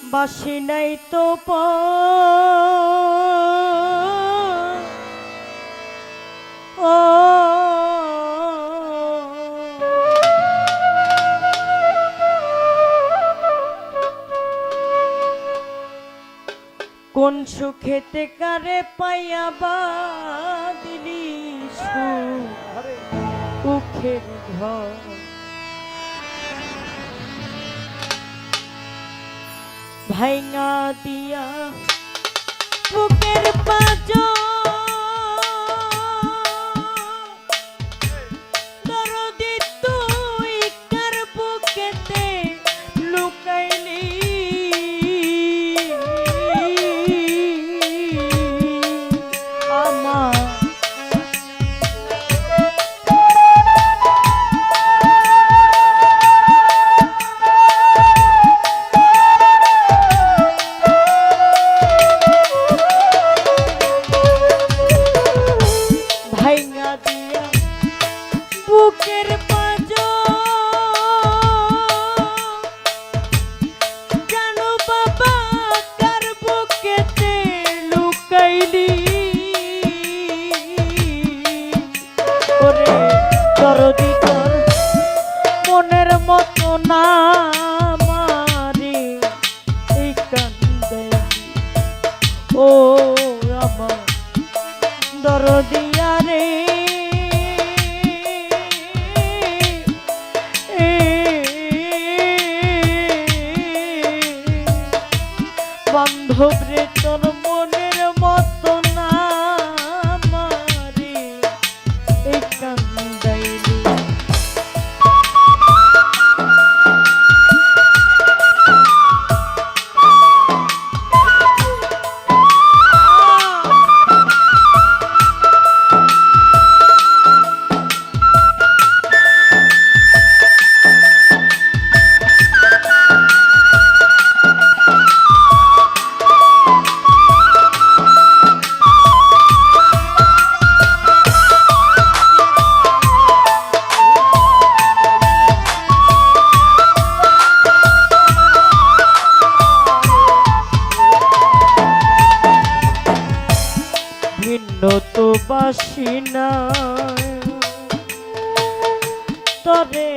বাসি নাই তো ও কোন সুখেতে কারে পাইয়া বাদিলি সুখের ঘর ভাইঙা দিয়া বুকের পাঁজর দরদি তুই কার বুকেতে লুকাইলি আমার বুকের পাঁজর জানো বাবা কার বুকেতে লুকাইলি ওরে দরদি তোর মনের মতো না মারে এই কান্দে ও আমার দরদিয়া রে বান্ধব রে তোর মনের মতো না মারে এই কান্দাইলি ভিন্ন তো বাসি না তরে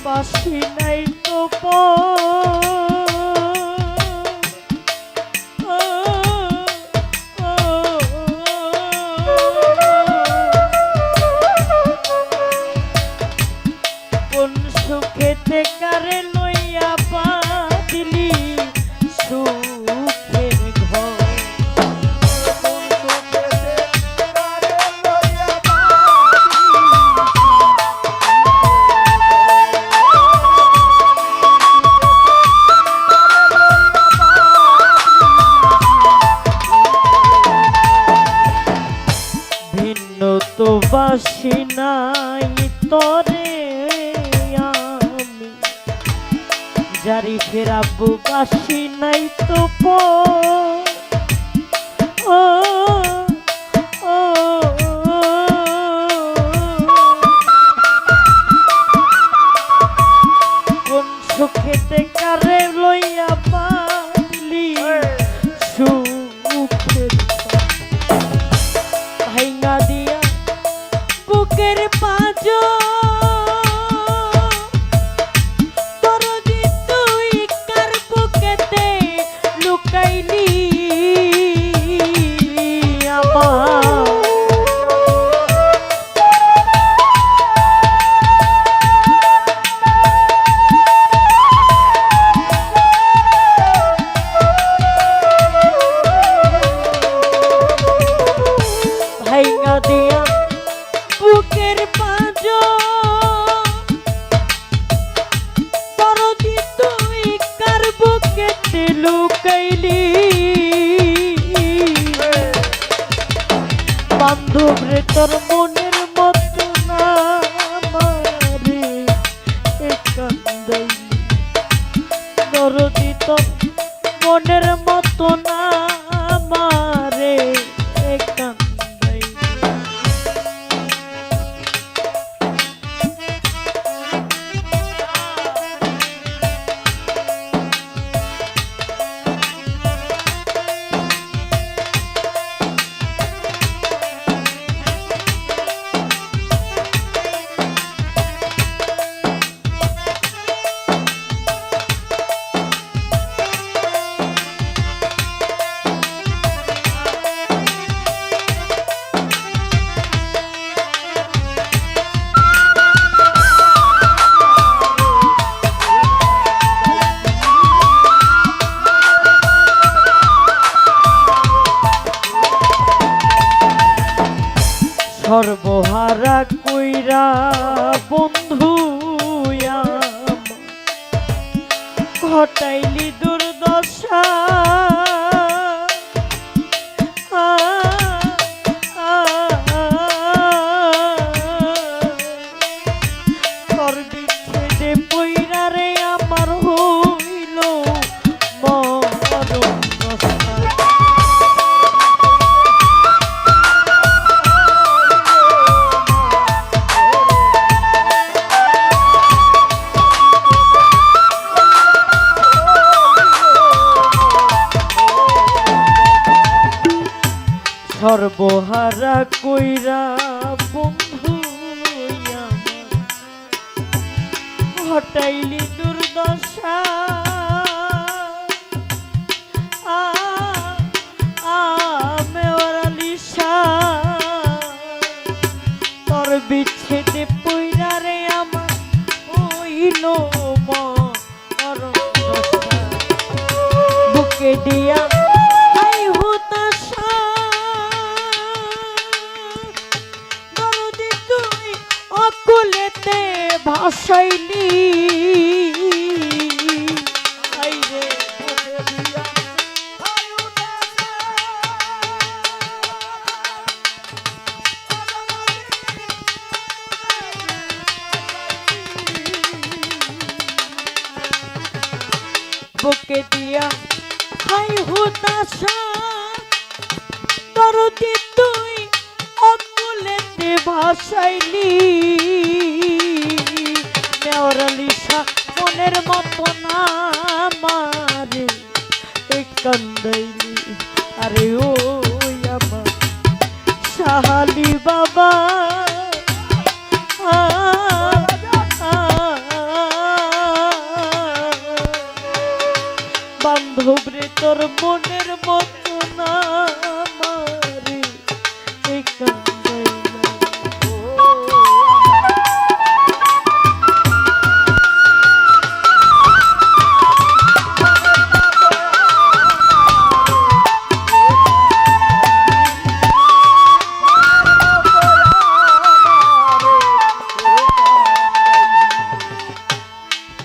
বাসি নাই তো কোন সুখেতে কারে লইয়া বাদিলি সুখের ঘর ভিন্ন তো বাসি নাই তরে আমি জারি ফেরাবো বাসি নাই তো ও ও কোন সুখেতে কারে লইয়া বাঁধলি সুখের ভাইঙা দিয়া বুকের পাঁজর লুকাইলি আমার ভাইঙা দিয়া বুকের পাঁজর হারা কইরা বন্ধু ঘটাইলি দুর্দশা তোর বিচ্ছেদে পইরা রে আমার হইল মরণ দশা। সর্বহারা কইরা বন্ধু ঘটাইলি দুর্দশা মেওয়ারালিশা তোর বিচ্ছেদে পইরা রে আমার হইল মরণ দশা। বুকে দিয়া কুলেতে ভাসাইলি বুকে দিয়া হাই হুতাশা দরদি তুই অকুলেতে ভাসাইলি নেওয়ারালিশা মনের মতো না মারে কান্দাইলি আরে ও আমার সাহালি বাবা বান্ধব রে তোর মনের মতো না মারে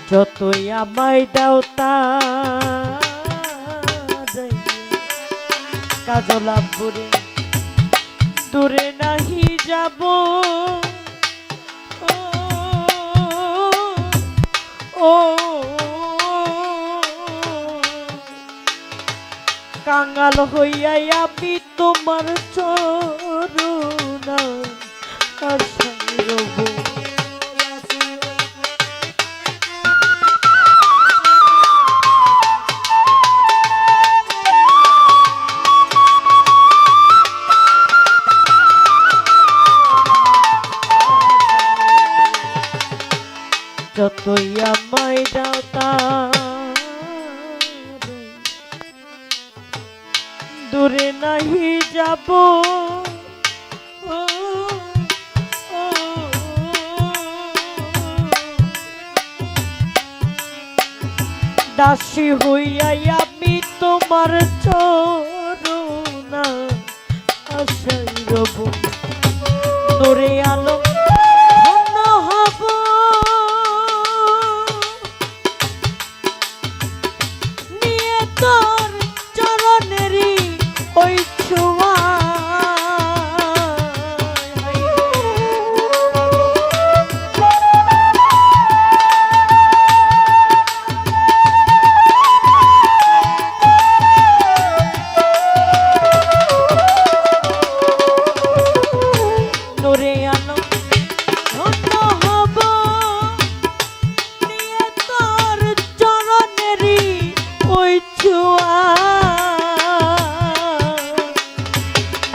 যতই আমায় দাও তা কাজলাপুরে দূরে নাহি যাব ও কাঙ্গাল হইয়া আমি তোমার চরণ আশায় রব। যতই আমায় দাও দূরে নাহি যাব দাসী হইয়া আমি তোমার চরণ আশায় রব। নূরে আলম ধন্য হব নিয়ে তোর চরণেরই ওই ছোঁয়া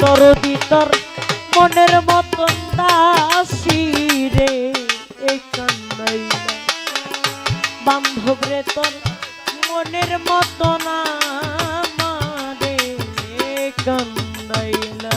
দরদি তোর মনের মতন দাসী রে কান্দাইলা বান্ধব রে তোর মনের মতন আমারে কান্দাইলা।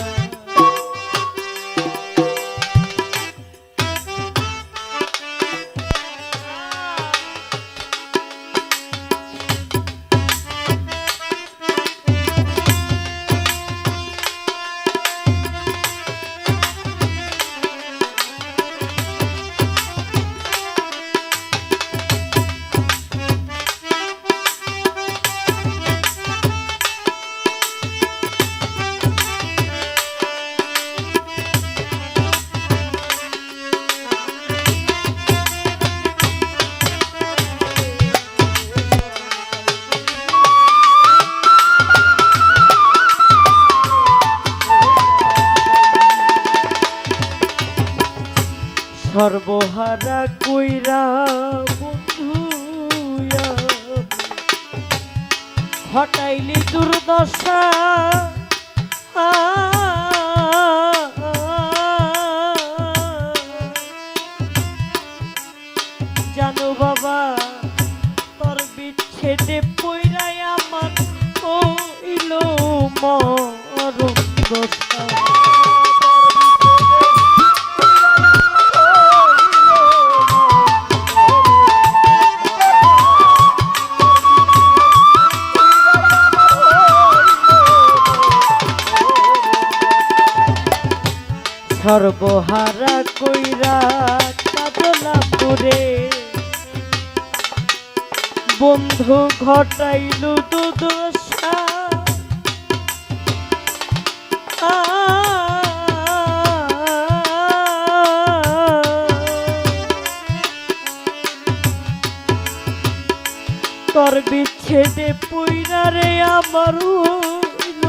সর্বহারা কইরা বন্ধু হটাইলি দুর্দশা জানো বাবা তোর বিচ্ছেদে পইরাই আমার হইল মরণ দশা সর্বহারা কইরা কাদলাপুরে বন্ধু ঘটাইল দুদশা তোর বিচ্ছেদে পুইরা রে আমার হইল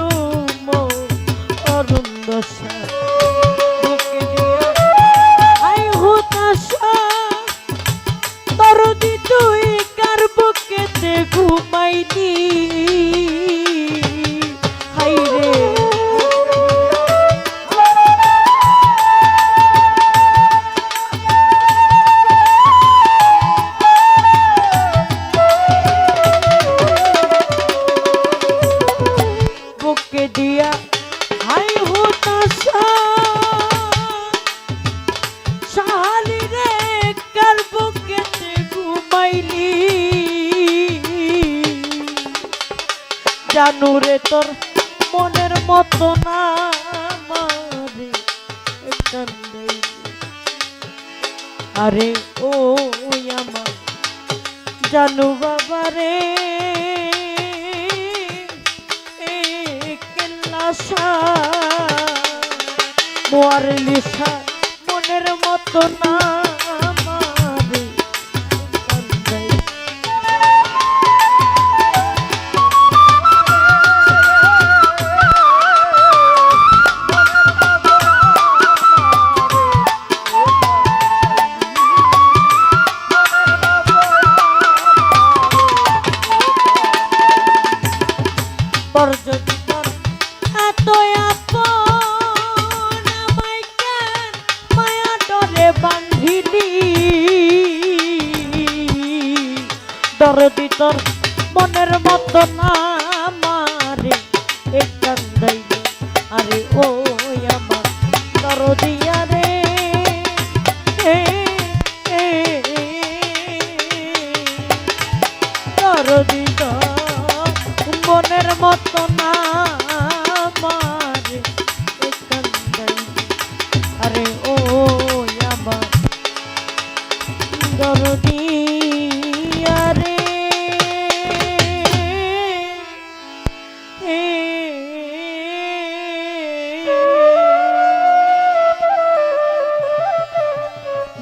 মরণ দশা দরদি তুই কার বুকেতে ঘুমাইনি হাইরে বুকে দিয়া হাই হতাশা শালি রে কার বুকেতে ঘুমাইলি জানু রে তোর মনের মতো না আমারে কান্দাইলি আরে ও আমার জানু বাবা রে কেল্লাসা মোয়ার লিসা মনের মতো না আমারে কান্দাইলি তোর যদি তোর এত আপন আমায় কেন মায়া ডরে বান্ধিলি দরদি তোর মনের মতো না আমারে কান্দাইলি আরে ও আমার দরদিয়া রে দরদি মনের মতো না আমারে কান্দাইলি আরে ও আমার দরদিয়া রে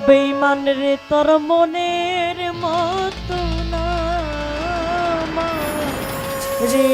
বেঈমান রে তোর মনের মতো না রে